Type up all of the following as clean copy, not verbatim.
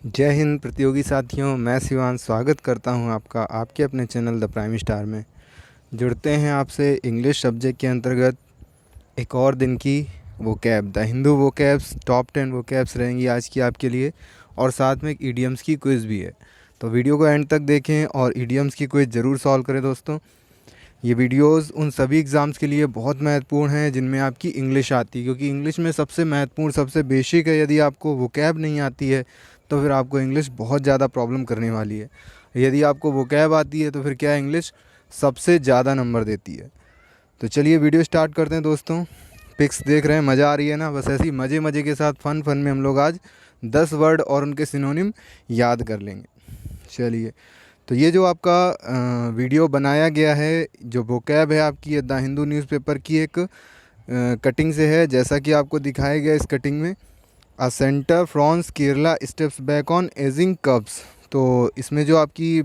जय हिंद प्रतियोगी साथियों, मैं शिवांश स्वागत करता हूं आपका आपके अपने चैनल द प्राइम स्टार में। जुड़ते हैं आपसे इंग्लिश सब्जेक्ट के अंतर्गत एक और दिन की vocab the Hindu vocabs top 10 vocabs रहेंगी आज की आपके लिए, और साथ में एक ईडियम्स की क्विज़ भी है। तो वीडियो को एंड तक देखें और ईडियम्स की क्विज़ ज़रूर सॉल्व करें दोस्तों। ये वीडियोस उन सभी एग्ज़ाम्स के लिए बहुत महत्वपूर्ण हैं जिनमें आपकी इंग्लिश आती है, क्योंकि इंग्लिश में सबसे महत्वपूर्ण सबसे बेसिक है। यदि आपको वोकैब नहीं आती है तो फिर आपको इंग्लिश बहुत ज़्यादा प्रॉब्लम करने वाली है। यदि आपको वोकैब आती है तो फिर क्या इंग्लिश सबसे ज़्यादा नंबर देती है। तो चलिए वीडियो स्टार्ट करते हैं दोस्तों। पिक्स देख रहे हैं, मज़ा आ रही है ना? बस ऐसे ही मज़े मज़े के साथ फन फन में हम लोग आज 10 वर्ड और उनके सिनोनिम याद कर लेंगे। चलिए, तो ये जो आपका वीडियो बनाया गया है, जो वोकैब है आपकी, ये द हिंदू न्यूज़पेपर की एक कटिंग से है। जैसा कि आपको दिखाया गया इस कटिंग में, अ centre Fronx Kerala steps back on ageing कब्स। तो इसमें जो आपकी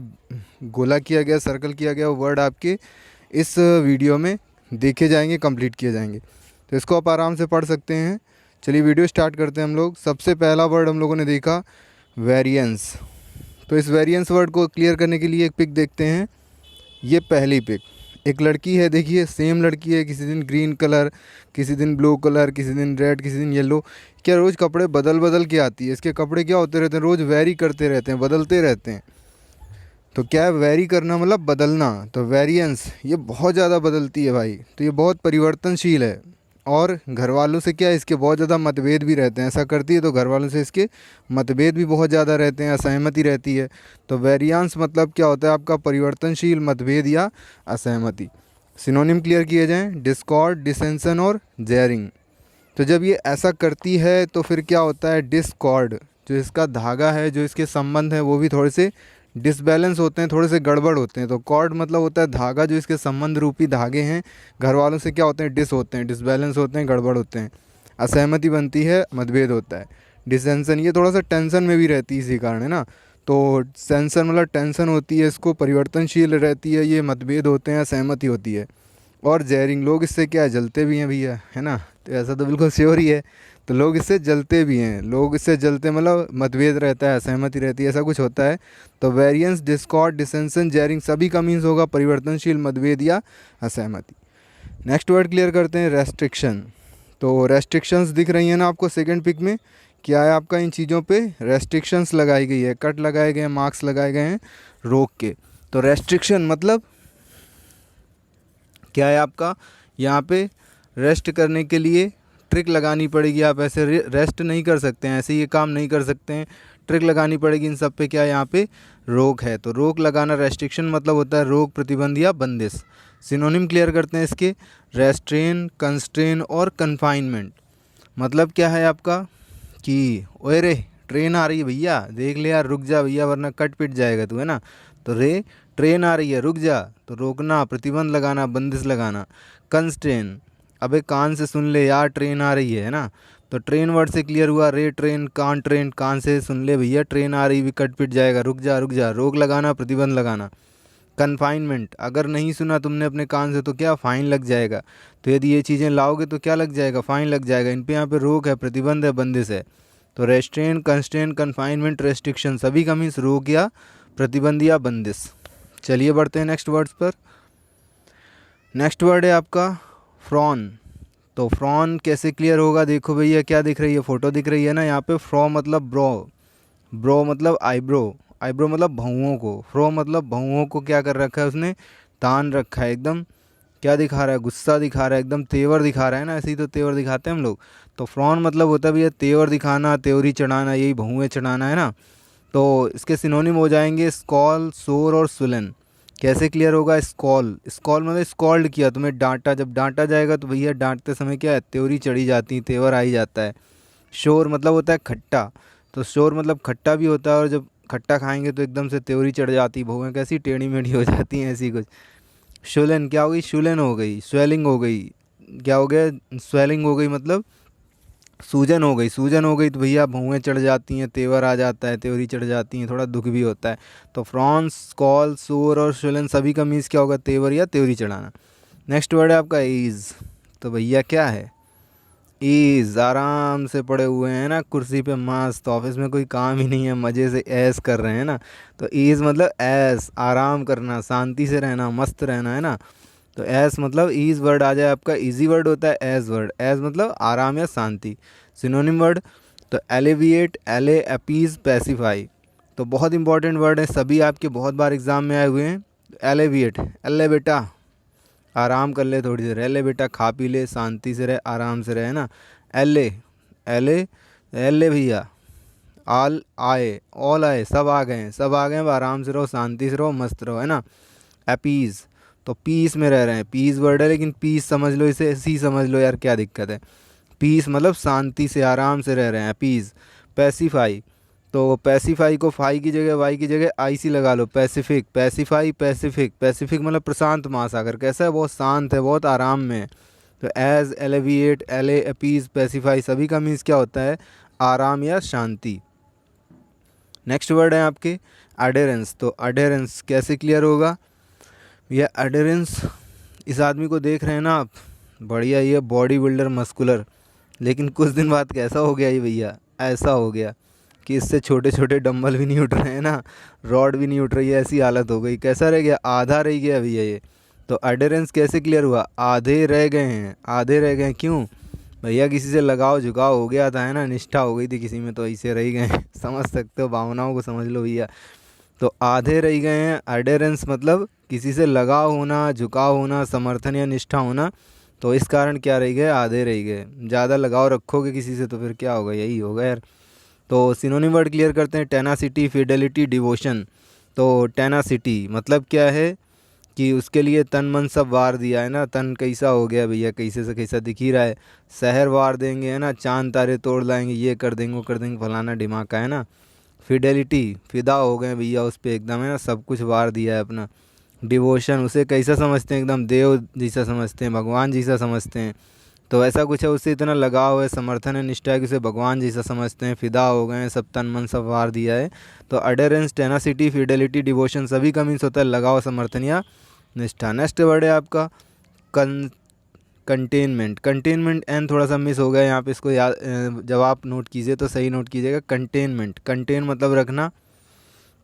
गोला किया गया, सर्कल किया गया, वो वर्ड आपके इस वीडियो में देखे जाएंगे, कंप्लीट किए जाएंगे। तो इसको आप आराम से पढ़ सकते हैं। चलिए वीडियो स्टार्ट करते हैं हम लोग। सबसे पहला वर्ड हम लोगों ने देखा वेरिएंस। तो इस वेरिएंस वर्ड को क्लियर करने के लिए एक पिक देखते हैं। ये पहली पिक, एक लड़की है, देखिए सेम लड़की है। किसी दिन ग्रीन कलर, किसी दिन ब्लू कलर, किसी दिन रेड, किसी दिन येलो। क्या रोज़ कपड़े बदल बदल के आती है? इसके कपड़े क्या होते रहते हैं? रोज़ वेरी करते रहते हैं, बदलते रहते हैं। तो क्या है वेरी करना? मतलब बदलना। तो वेरिएंस, ये बहुत ज़्यादा बदलती है भाई। तो ये बहुत परिवर्तनशील है। और घर वालों से क्या है, इसके बहुत ज़्यादा मतभेद भी रहते हैं। ऐसा करती है तो घर वालों से इसके मतभेद भी बहुत ज़्यादा रहते हैं, असहमति रहती है। तो वेरिएंस मतलब क्या होता है आपका? परिवर्तनशील, मतभेद या असहमति। सिनोनिम क्लियर किए जाएं, डिस्कॉर्ड, डिसेंशन और जेयरिंग। तो जब ये ऐसा करती है तो फिर क्या होता है? डिस्कॉर्ड, जो इसका धागा है, जो इसके संबंध हैं, वो भी थोड़े से डिसबैलेंस होते हैं, थोड़े से गड़बड़ होते हैं। तो कॉर्ड मतलब होता है धागा, जो इसके संबंध रूपी धागे हैं घर वालों से क्या होते हैं? डिस होते हैं, डिसबैलेंस होते हैं, गड़बड़ होते हैं। असहमति बनती है, मतभेद होता है। डिसेंशन, ये थोड़ा सा टेंशन में भी रहती है, इसी कारण है ना। तो टेंशन मतलब टेंशन होती है, इसको परिवर्तनशील रहती है, ये मतभेद होते हैं, असहमति होती है। और जहरिंग, लोग इससे क्या है? जलते भी हैं भैया, है ना? तो ऐसा तो बिल्कुल श्योर ही है। तो लोग इससे जलते भी हैं, लोग इससे जलते मतलब मतभेद रहता है, असहमति रहती है, ऐसा कुछ होता है। तो वेरिएंस, डिस्कॉर्ड, डिसेंशन, जैरिंग सभी का मीन्स होगा परिवर्तनशील, मतभेद या असहमति। नेक्स्ट वर्ड क्लियर करते हैं, रेस्ट्रिक्शन। तो रेस्ट्रिक्शंस दिख रही हैं ना आपको सेकंड पिक में? क्या है आपका? इन चीज़ों पे रेस्ट्रिक्शंस लगाई गई है, कट लगाए गए हैं, मार्क्स लगाए गए हैं रोक के। तो रेस्ट्रिक्शन मतलब क्या है आपका? यहाँ पे रेस्ट करने के लिए ट्रिक लगानी पड़ेगी। आप ऐसे रेस्ट नहीं कर सकते हैं, ऐसे ये काम नहीं कर सकते हैं, ट्रिक लगानी पड़ेगी इन सब पे। क्या यहाँ पे? रोक है। तो रोक लगाना, रेस्ट्रिक्शन मतलब होता है रोक, प्रतिबंध या बंदिश। सिनोनिम क्लियर करते हैं इसके, रेस्ट्रेन, कंस्ट्रेन और कन्फाइनमेंट। मतलब क्या है आपका कि ओए रे ट्रेन आ रही है भैया, देख ले यार, रुक जा भैया वरना कट पिट जाएगा तू, है ना। तो रे ट्रेन आ रही है, रुक जा। तो रोकना, प्रतिबंध लगाना, बंदिश लगाना। कंस्ट्रेन, अबे कान से सुन ले यार, ट्रेन आ रही है ना। तो ट्रेन वर्ड से क्लियर हुआ, रे ट्रेन, ट्रेन, कान से सुन ले भैया, ट्रेन आ रही भी, कट पिट जाएगा, रुक जा रुक जा। रोक लगाना, प्रतिबंध लगाना। कन्फाइनमेंट, अगर नहीं सुना तुमने अपने कान से तो क्या? फ़ाइन लग जाएगा। तो यदि ये चीज़ें लाओगे तो क्या लग जाएगा? फ़ाइन लग जाएगा। इन पे यहाँ पे रोक है, प्रतिबंध है, बंदिश है। तो रेस्ट्रेन, कंस्ट्रेन, कन्फाइनमेंट, रेस्ट्रिक्शन सभी का मीन्स रोक या प्रतिबंध या बंदिश। चलिए बढ़ते हैं नेक्स्ट वर्ड्स पर। नेक्स्ट वर्ड है आपका फ्रॉन। तो फ्रॉन कैसे क्लियर होगा? देखो भैया, क्या दिख रही है? फ़ोटो दिख रही है ना यहाँ पे। फ्रॉ मतलब ब्रो, ब्रो मतलब आईब्रो, आईब्रो मतलब भौंहों को। फ्रो मतलब भौंहों को क्या कर रखा है उसने? तान रखा है एकदम। क्या दिखा रहा है? गुस्सा दिखा रहा है, एकदम तेवर दिखा रहा है ना। ऐसे ही तो तेवर दिखाते हैं हम लोग। तो फ्रॉन मतलब होता है भैया तेवर दिखाना, तेवरी चढ़ाना, यही भौंहें चढ़ाना, है ना। तो इसके सिनोनिम हो जाएंगे स्कॉल, शोर और सुलन। कैसे क्लियर होगा? स्कॉल, स्कॉल मतलब स्कॉल्ड किया, तुम्हें डांटा। जब डांटा जाएगा तो भैया डांटते समय क्या है? त्योरी चढ़ी जाती है, तेवर आ ही जाता है। शोर मतलब होता है खट्टा। तो शोर मतलब खट्टा भी होता है, और जब खट्टा खाएंगे तो एकदम से त्योरी चढ़ जाती, बहुएं कैसी टेढ़ी मेढ़ी हो जाती हैं, ऐसी कुछ। शूलन क्या हो गई? शूलन हो गई, स्वेलिंग हो गई। क्या हो गया? स्वेलिंग हो गई मतलब सूजन हो गई। सूजन हो गई तो भैया भौएं चढ़ जाती हैं, तेवर आ जाता है, त्योरी चढ़ जाती हैं, थोड़ा दुख भी होता है। तो फ्रॉन्स, कॉल, शोर और शूलन सभी का मीन्स क्या होगा? तेवर या त्योरी चढ़ाना। नेक्स्ट वर्ड है आपका ईज। तो भैया क्या है? ईज, आराम से पड़े हुए हैं ना कुर्सी पे मस्त, ऑफिस में कोई काम ही नहीं है, मज़े से ऐस कर रहे हैं ना। तो ईज मतलब ऐस, आराम करना, शांति से रहना, मस्त रहना है ना। तो ऐस मतलब ईज वर्ड आ जाए आपका, इजी वर्ड होता है एज वर्ड, एज मतलब आराम या शांति। सिनोनिम वर्ड तो एलिविएट, एले, अपीज, पैसिफाई। तो बहुत इंपॉर्टेंट वर्ड है, सभी आपके बहुत बार एग्जाम में आए हुए हैं। एलिविएट, एले बेटा आराम कर ले थोड़ी देर, एले बेटा खा पी ले, शांति से रहे, आराम से रहे ना। एले, एले, एले भैया, आल आए, ऑल आए, सब आ गए हैं, सब आ गए हैं, अब आराम से रहो, शांति से रहो, मस्त रहो है ना। अपीज तो पीस में रह रहे हैं, पीस वर्ड है लेकिन पीस समझ लो, इसे सी समझ लो यार, क्या दिक्कत है। पीस मतलब शांति से आराम से रह रहे हैं, पीस। पैसिफाई तो पैसिफाई को फाई की जगह, वाई की जगह आई सी लगा लो, पैसिफिक, पैसिफाई, पैसिफिक, पैसिफिक मतलब प्रशांत महासागर, कैसा है, बहुत शांत है, बहुत आराम में है। तो एज, एलिविएट, एले, अपीज, पैसिफाई सभी का मीन्स क्या होता है, आराम या शांति। नेक्स्ट वर्ड है आपके अडेरेंस। तो अडेरेंस कैसे क्लियर होगा, यह अडेरेंस, इस आदमी को देख रहे हैं ना आप, बढ़िया, ये बॉडी बिल्डर मस्कुलर, लेकिन कुछ दिन बाद कैसा हो गया ये भैया, ऐसा हो गया कि इससे छोटे छोटे डंबल भी नहीं उठ रहे हैं ना, रॉड भी नहीं उठ रही है, ऐसी हालत हो गई। कैसा रह गया, आधा रह गया भैया ये। तो अडेरेंस कैसे क्लियर हुआ, आधे रह गए हैं, आधे रह गए हैं, क्यों भैया, किसी से लगाव झुकाव हो गया था है ना, निष्ठा हो गई थी किसी में, तो ऐसे रह गए हैं। समझ सकते हो, भावनाओं को समझ लो भैया। तो आधे रह गए हैं, अडेरेंस मतलब किसी से लगाव होना, झुकाव होना, समर्थन या निष्ठा होना। तो इस कारण क्या रह गए, आधे रह गए। ज़्यादा लगाव रखोगे किसी से तो फिर क्या होगा, यही होगा यार। तो सिनोनिम वर्ड क्लियर करते हैं, टेनासिटी, फिडेलिटी, डिवोशन। तो टेनासिटी मतलब क्या है कि उसके लिए तन मन सब वार दिया है ना, तन कैसा हो गया भैया, कैसे से कैसा दिख ही रहा है, शहर वार देंगे है ना, चांद तारे तोड़ लाएंगे, ये कर देंगे वो कर देंगे, फलाना ढिमाका है ना। फिडेलिटी, फिदा हो गए भैया उस पर एकदम है ना, सब कुछ वार दिया है अपना। डिवोशन, उसे कैसा समझते हैं, एकदम देव जैसा समझते हैं, भगवान जैसा समझते हैं। तो ऐसा कुछ है, उससे इतना लगाव है, समर्थन है, निष्ठा है कि उसे भगवान जैसा समझते हैं, फिदा हो गए हैं, सब तन मन सब वार दिया है। तो अडेरेंस, टेनासिटी, फिडेलिटी, डिवोशन सभी का मीन्स होता है लगाव, समर्थन या निष्ठा। नेक्स्ट वर्ड है आपका कंटेनमेंट। कंटेनमेंट एन थोड़ा सा मिस हो गया यहाँ पे, इसको याद, जब आप नोट कीजिए तो सही नोट कीजिएगा। कंटेनमेंट, कंटेन मतलब रखना।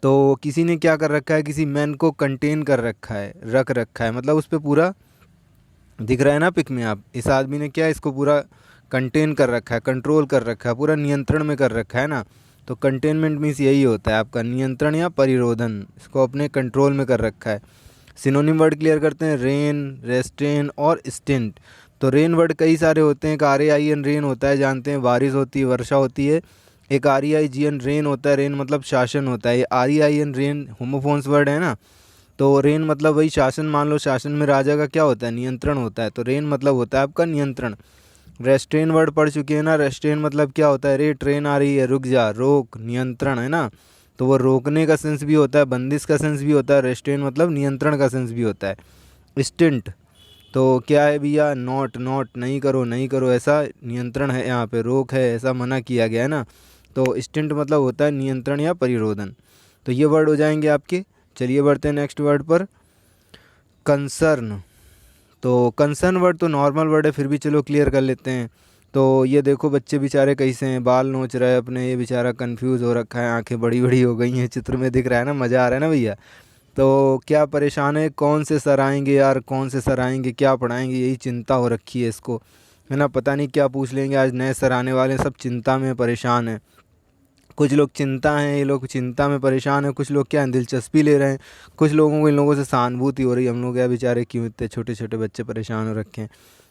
तो किसी ने क्या कर रखा है, किसी मैन को कंटेन कर रखा है, रख रखा है, मतलब उस पर पूरा दिख रहा है ना पिक में आप, इस आदमी ने क्या इसको पूरा कंटेन कर रखा है, कंट्रोल कर रखा है, पूरा नियंत्रण में कर रखा है ना। तो कंटेनमेंट मीन्स यही होता है आपका, नियंत्रण या परिरोधन, इसको अपने कंट्रोल में कर रखा है। सिनोनिम वर्ड क्लियर करते हैं, रेन, रेस्ट्रेन और स्टेंट। तो रेन वर्ड कई सारे होते हैं, एक RAIN रेन होता है, जानते हैं, बारिश होती है, वर्षा होती है। एक REIGN रेन होता है, रेन मतलब शासन होता है। ये REIN रेन होमोफोन्स वर्ड है ना। तो रेन मतलब वही शासन, मान लो शासन में राजा का क्या होता है, नियंत्रण होता है, तो रेन मतलब होता है आपका नियंत्रण। रेस्ट्रेन वर्ड पढ़ चुके हैं ना, रेस्ट्रेन मतलब क्या होता है, रे ट्रेन आ रही है, रुक जा, रोक, नियंत्रण है ना। तो वो रोकने का सेंस भी होता है, बंदिश का सेंस भी होता है, रेस्ट्रेन मतलब नियंत्रण का सेंस भी होता है। स्टिंट तो क्या है भैया, नॉट, नॉट नहीं करो, नहीं करो, ऐसा नियंत्रण है, यहाँ पे रोक है, ऐसा मना किया गया है ना। तो स्टिंट मतलब होता है नियंत्रण या परिरोधन। तो ये वर्ड हो जाएंगे आपके। चलिए बढ़ते हैं नेक्स्ट वर्ड पर, कंसर्न। तो कंसर्न वर्ड तो नॉर्मल वर्ड है, फिर भी चलो क्लियर कर लेते हैं। तो ये देखो बच्चे बेचारे कैसे हैं, बाल नोच रहे हैं अपने, ये बेचारा कंफ्यूज हो रखा है, आंखें बड़ी बड़ी हो गई हैं, चित्र में दिख रहा है ना, मज़ा आ रहा है ना भैया। तो क्या परेशान है, कौन से सर आएंगे यार, कौन से सर आएंगे, क्या पढ़ाएंगे, यही चिंता हो रखी है इसको, है ना। पता नहीं क्या पूछ लेंगे, आज नए सर आने वाले हैं, सब चिंता में परेशान हैं। कुछ लोग चिंता हैं, ये लोग चिंता में परेशान हैं, कुछ लोग क्या हैं, दिलचस्पी ले रहे हैं, कुछ लोगों को इन लोगों से सहानुभूति हो रही है, हम लोग यार बेचारे क्यों इतने छोटे छोटे बच्चे परेशान हो रखे हैं।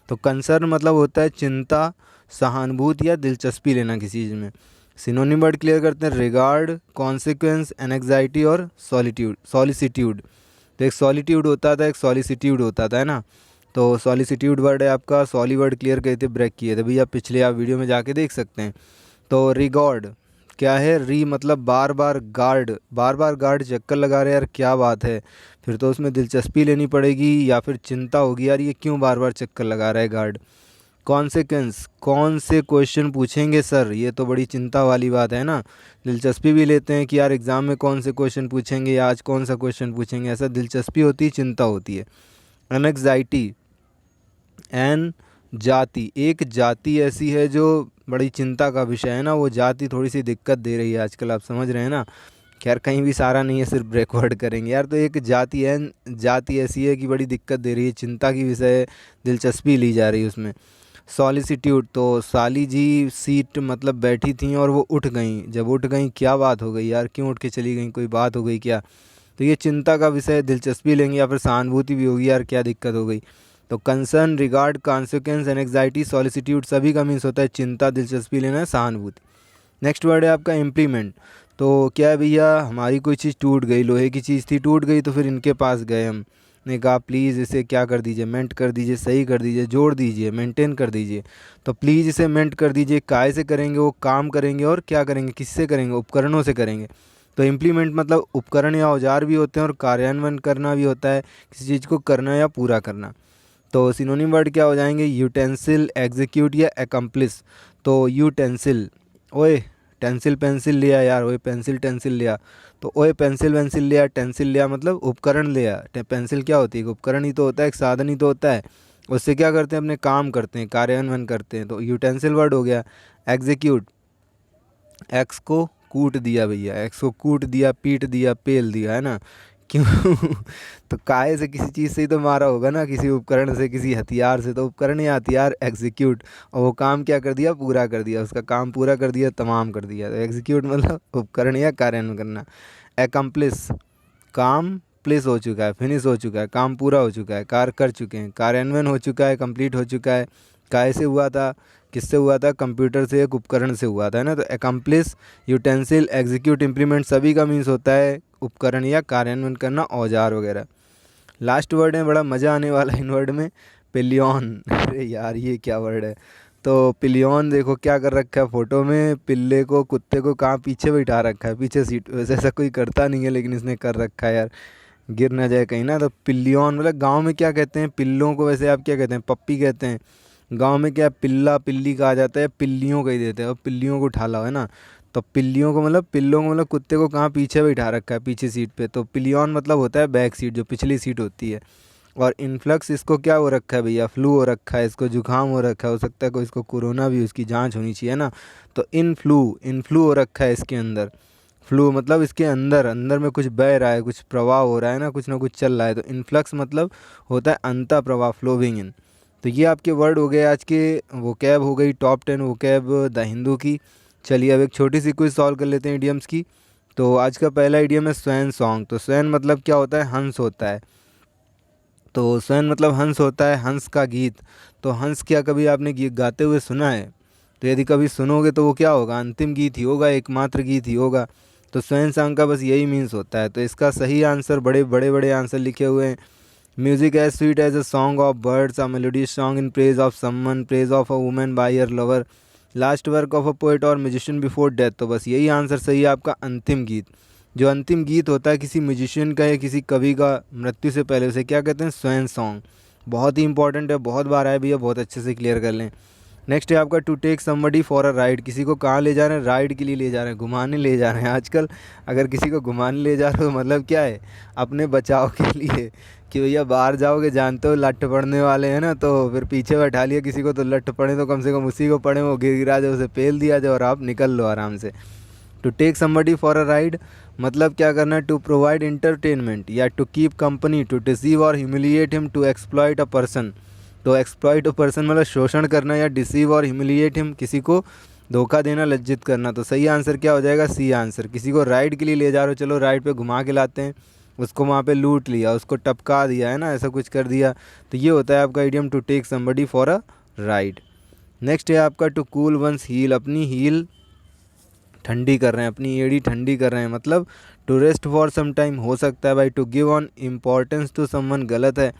तो कंसर्न मतलब होता है चिंता, सहानुभूति या दिलचस्पी लेना किसी चीज़ में। सिनोनिम वर्ड क्लियर करते हैं, रिगार्ड, कॉन्सिक्वेंस, एनेक्साइटी और सॉलिट्यूड, सॉलिसिट्यूड। तो एक सॉलिट्यूड होता था, एक सॉलिसिट्यूड होता था, है ना। तो सॉलिसिट्यूड वर्ड है आपका, सॉली वर्ड क्लियर किए थे, ब्रेक किए थे भैया, पिछले आप वीडियो में जाके देख सकते हैं। तो रिगॉर्ड क्या है, री मतलब बार बार, गार्ड, बार बार गार्ड चक्कर लगा रहे यार, क्या बात है, फिर तो उसमें दिलचस्पी लेनी पड़ेगी या फिर चिंता होगी यार, ये क्यों बार बार चक्कर लगा रहा है गार्ड। कॉन्सिक्वेंस, कौन से क्वेश्चन पूछेंगे सर, ये तो बड़ी चिंता वाली बात है ना। दिलचस्पी भी लेते हैं कि यार एग्ज़ाम में कौन से क्वेश्चन पूछेंगे या आज कौन सा क्वेश्चन पूछेंगे, ऐसा दिलचस्पी होती है, चिंता होती है। एनग्जाइटी, जाति, एक जाति ऐसी है जो बड़ी चिंता का विषय है ना, वो जाति थोड़ी सी दिक्कत दे रही है आजकल, आप समझ रहे हैं ना। खैर कहीं भी सारा नहीं है, सिर्फ ब्रेकवर्ड करेंगे यार। तो एक जाति है, जाति ऐसी है कि बड़ी दिक्कत दे रही है, चिंता की विषय है, दिलचस्पी ली जा रही है उसमें। सॉलिसिट्यूड, तो साली जी सीट मतलब बैठी थी और वो उठ गई, जब उठ गई क्या बात हो गई यार, क्यों उठ के चली गई, कोई बात हो गई क्या। तो ये चिंता का विषय है, दिलचस्पी लेंगे या फिर सहानुभूति भी होगी यार, क्या दिक्कत हो गई। तो कंसर्न, रिगार्ड, कॉन्सिक्वेंस, एंग्जाइटी, सॉलिसिट्यूड सभी का मीन्स होता है चिंता, दिलचस्पी लेना, सहानुभूति। नेक्स्ट वर्ड है आपका इम्प्लीमेंट। तो क्या है भैया, हमारी कोई चीज़ टूट गई, लोहे की चीज़ थी, टूट गई, तो फिर इनके पास गए हम, ने कहा प्लीज़ इसे क्या कर दीजिए, मेंट कर दीजिए, सही कर दीजिए, जोड़ दीजिए, मेंटेन कर दीजिए। तो प्लीज़ इसे मेंट कर दीजिए, काय से करेंगे, वो काम करेंगे और क्या करेंगे, किससे करेंगे, उपकरणों से करेंगे। तो इम्प्लीमेंट मतलब उपकरण या औजार भी होते हैं और कार्यान्वयन करना भी होता है, किसी चीज़ को करना या पूरा करना। तो सिनोनिम वर्ड क्या हो जाएंगे, यूटेंसिल, एग्जीक्यूट या एकम्प्लिस। तो यूटेंसिल, ओए टेंसिल पेंसिल लिया यार, ओए पेंसिल टेंसिल लिया, तो ओए पेंसिल वेंसिल लिया, टेंसिल लिया मतलब उपकरण लिया। पेंसिल क्या होती है, एक उपकरण ही तो होता है, एक साधन ही तो होता है, उससे क्या करते हैं, अपने काम करते हैं, कार्यान्वयन करते हैं। तो यूटेंसिल वर्ड हो गया। एग्जीक्यूट, एक्स को कूट दिया भैया, एक्स को कूट दिया, पीट दिया, पेल दिया, है ना, क्यों तो काहे से, किसी चीज़ से ही तो मारा होगा ना, किसी उपकरण से, किसी हथियार से। तो उपकरण या हथियार एग्जीक्यूट, और वो काम क्या कर दिया, पूरा कर दिया, उसका काम पूरा कर दिया, तमाम कर दिया। तो एग्जीक्यूट मतलब उपकरण या कार्यान्वयन करना। एकम्प्लिस, काम प्लेस हो चुका है, फिनिश हो चुका है, काम पूरा हो चुका है, कार्य कर चुके हैं, कार्यान्वयन हो चुका है, कंप्लीट हो चुका है। काहे से हुआ था, किससे हुआ था, कंप्यूटर से, एक उपकरण से हुआ था, है ना। तो एकम्प्लिस, यूटेंसिल, एग्जीक्यूट, इम्प्लीमेंट सभी का मीन्स होता है उपकरण या कार्यान्वयन करना, औजार वगैरह। लास्ट वर्ड है, बड़ा मज़ा आने वाला है इन वर्ड में, पिलियन। अरे यार ये क्या वर्ड है। तो पिलियन देखो क्या कर रखा है फ़ोटो में, पिल्ले को, कुत्ते को कहाँ पीछे बैठा रखा है, पीछे सीट। वैसे ऐसा कोई करता नहीं है लेकिन इसने कर रखा है यार, गिर ना जाए कहीं ना। तो पिलियन मतलब गांव में क्या कहते हैं, पिल्लों को वैसे आप क्या कहते हैं, पप्पी कहते हैं। गांव में क्या पिल्ला पिल्ली कहा जाता है, पिल्लियों को ही देते हैं, और पिल्लियों को उठा ला, है ना। तो पिल्लियों को मतलब, पिल्लों को मतलब कुत्ते को कहाँ पीछे बैठा रखा है, पीछे सीट पे। तो पिलियन मतलब होता है बैक सीट, जो पिछली सीट होती है। और इन्फ्लक्स, इसको क्या हो रखा है भैया, फ्लू हो रखा है, इसको जुकाम हो रखा है, हो सकता है कोई इसको कोरोना भी, उसकी जांच होनी चाहिए ना। तो इनफ्लू हो रखा है इसके अंदर। फ्लू मतलब इसके अंदर, अंदर में कुछ बह रहा है, कुछ प्रवाह हो रहा है ना कुछ चल रहा है। तो इन्फ्लक्स मतलब होता है अंतः प्रवाह, फ्लोविंग इन। तो ये आपके वर्ड हो गए आज के, वोकैब हो गई टॉप 10 वोकैब द हिंदू की। चलिए अब एक छोटी सी क्विज सॉल्व कर लेते हैं इडियम्स की। तो आज का पहला इडियम है स्वैन सॉन्ग। तो स्वैन मतलब क्या होता है, हंस होता है। तो स्वैन मतलब हंस होता है, हंस का गीत। तो हंस क्या कभी आपने गीत गाते हुए सुना है? तो यदि कभी सुनोगे तो वो क्या होगा, अंतिम गीत ही होगा, एकमात्र गीत ही होगा। तो स्वैन सॉन्ग का बस यही मीन्स होता है। तो इसका सही आंसर, बड़े बड़े बड़े आंसर लिखे हुए हैं। Music as sweet as a song of birds, a melodious song in praise of someone, praise of a woman by her lover, last work of a poet और म्यूजिशियन बिफोर डेथ। तो बस यही answer सही है आपका, अंतिम गीत। जो अंतिम गीत होता है किसी म्यूजिशियन का या किसी कवि का मृत्यु से पहले, उसे क्या कहते हैं, स्वैन सॉन्ग। बहुत ही इंपॉर्टेंट है, बहुत बार आया भैया, बहुत अच्छे से क्लियर कर लें। नेक्स्ट है आपका to take somebody for a ride. किसी को कहाँ ले जा रहे हैं, राइड के लिए ले जा रहे हैं, घुमाने ले जा रहे हैं। आजकल अगर किसी को घुमाने ले जा रहे हो मतलब क्या है, अपने बचाव के लिए, कि भैया बाहर जाओगे, जानते हो लठ पड़ने वाले हैं ना, तो फिर पीछे बैठा लिया किसी को, तो लठ पड़े तो कम से कम उसी को पड़े, वो गिरा जाए, उसे पेल दिया जाए और आप निकल लो आराम से। To take somebody for a ride मतलब क्या करना है, टू प्रोवाइड इंटरटेनमेंट या to keep company, to deceive और humiliate him, to exploit a person. तो एक्सप्लॉइट अ पर्सन मतलब शोषण करना, या डिसीव और ह्यूमिलिएट हिम किसी को धोखा देना, लज्जित करना। तो सही आंसर क्या हो जाएगा, सी आंसर। किसी को राइड के लिए ले जा रहे हो, चलो राइड पे घुमा के लाते हैं, उसको वहाँ पे लूट लिया, उसको टपका दिया, है ना, ऐसा कुछ कर दिया। तो ये होता है आपका idiom, to take somebody for a ride. Next है आपका टू कूल वंस हील। अपनी हील ठंडी कर रहे हैं, अपनी एड़ी ठंडी कर रहे हैं, मतलब to rest for some time हो सकता है भाई। To give on importance to someone गलत है।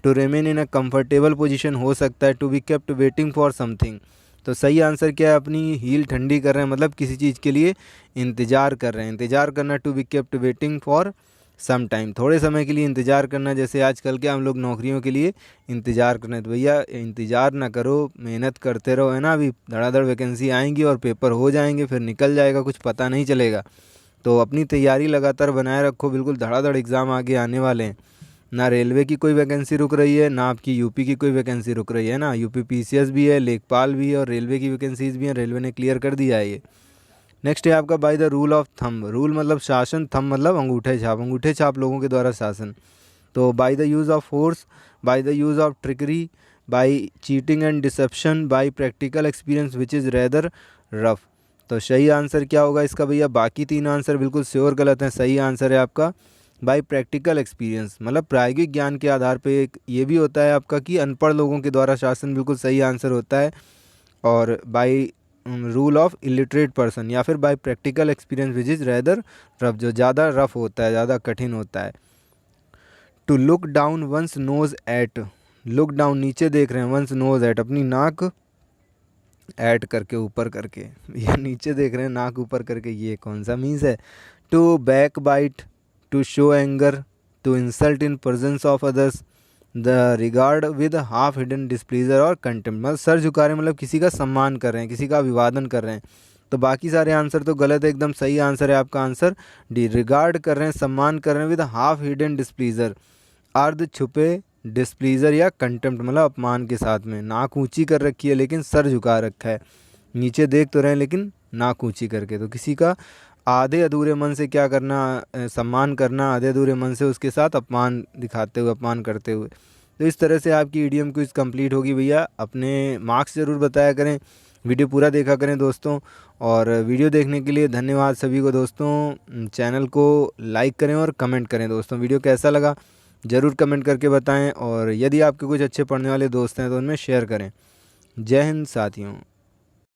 To remain in a comfortable position हो सकता है। To be kept waiting for something. तो सही आंसर क्या है, अपनी हील ठंडी कर रहे हैं मतलब किसी चीज़ के लिए इंतज़ार कर रहे हैं। इंतज़ार करना, to be kept waiting for some time, थोड़े समय के लिए इंतज़ार करना। जैसे आजकल के हम लोग नौकरियों के लिए इंतज़ार कर रहे हैं, तो भैया इंतज़ार ना करो, मेहनत करते रहो, है ना। अभी धड़ाधड़ वैकेंसी आएंगी और पेपर हो जाएंगे, फिर निकल जाएगा, कुछ पता नहीं चलेगा। तो अपनी तैयारी लगातार बनाए रखो, बिल्कुल धड़ाधड़ एग्ज़ाम आगे आने वाले हैं। ना रेलवे की कोई वैकेंसी रुक रही है, ना आपकी यूपी की कोई वैकेंसी रुक रही है ना, यूपी पीसीएस भी है, लेखपाल भी है और रेलवे की वैकेंसीज भी हैं, रेलवे ने क्लियर कर दिया है ये। नेक्स्ट है आपका by the rule of thumb. Rule मतलब शासन, थंब मतलब अंगूठे छाप, अंगूठे छाप लोगों के द्वारा शासन। तो by the use of force, by the use of trickery, by cheating and deception, by practical experience which is rather rough. तो सही आंसर क्या होगा इसका भैया? बाकी तीन आंसर बिल्कुल श्योर गलत हैं। सही आंसर है आपका बाय प्रैक्टिकल एक्सपीरियंस, मतलब प्रायोगिक ज्ञान के आधार पे। एक ये भी होता है आपका कि अनपढ़ लोगों के द्वारा शासन, बिल्कुल सही आंसर होता है। और by rule of illiterate person या फिर by practical experience which is rather rough, जो ज़्यादा रफ होता है, ज़्यादा कठिन होता है। To look down one's nose at, look down नीचे देख रहे हैं, वंस नोज एट अपनी नाक ऐड करके ऊपर करके, ये नीचे देख रहे हैं नाक ऊपर करके, ये कौन सा मीन्स है? To backbite, to show anger, to insult in presence of others, the regard with half hidden displeasure और कंटेम्प्ट, मतलब सर झुका रहे हैं, मतलब किसी का सम्मान कर रहे हैं, किसी का अभिवादन कर रहे हैं। तो बाकी सारे आंसर तो गलत है, एकदम सही आंसर है आपका आंसर डी, रिगार्ड कर रहे हैं, सम्मान कर रहे हैं विद हाफ हिडन डिस्प्लीजर, अर्ध छुपे डिस्प्लीजर या कंटेम्प्ट मतलब अपमान के साथ में। नाक ऊंची कर रखी है लेकिन सर झुका रखा है, नीचे देख तो रहे हैं लेकिन नाक ऊंची करके। तो किसी का आधे अधूरे मन से क्या करना, सम्मान करना, आधे अधूरे मन से उसके साथ अपमान दिखाते हुए, अपमान करते हुए। तो इस तरह से आपकी ईडीएम क्विज कंप्लीट होगी भैया। अपने मार्क्स ज़रूर बताया करें, वीडियो पूरा देखा करें दोस्तों। और वीडियो देखने के लिए धन्यवाद सभी को दोस्तों। चैनल को लाइक करें और कमेंट करें दोस्तों। वीडियो कैसा लगा ज़रूर कमेंट करके बताएं, और यदि आपके कुछ अच्छे पढ़ने वाले दोस्त हैं तो उनमें शेयर करें। जय हिंद साथियों।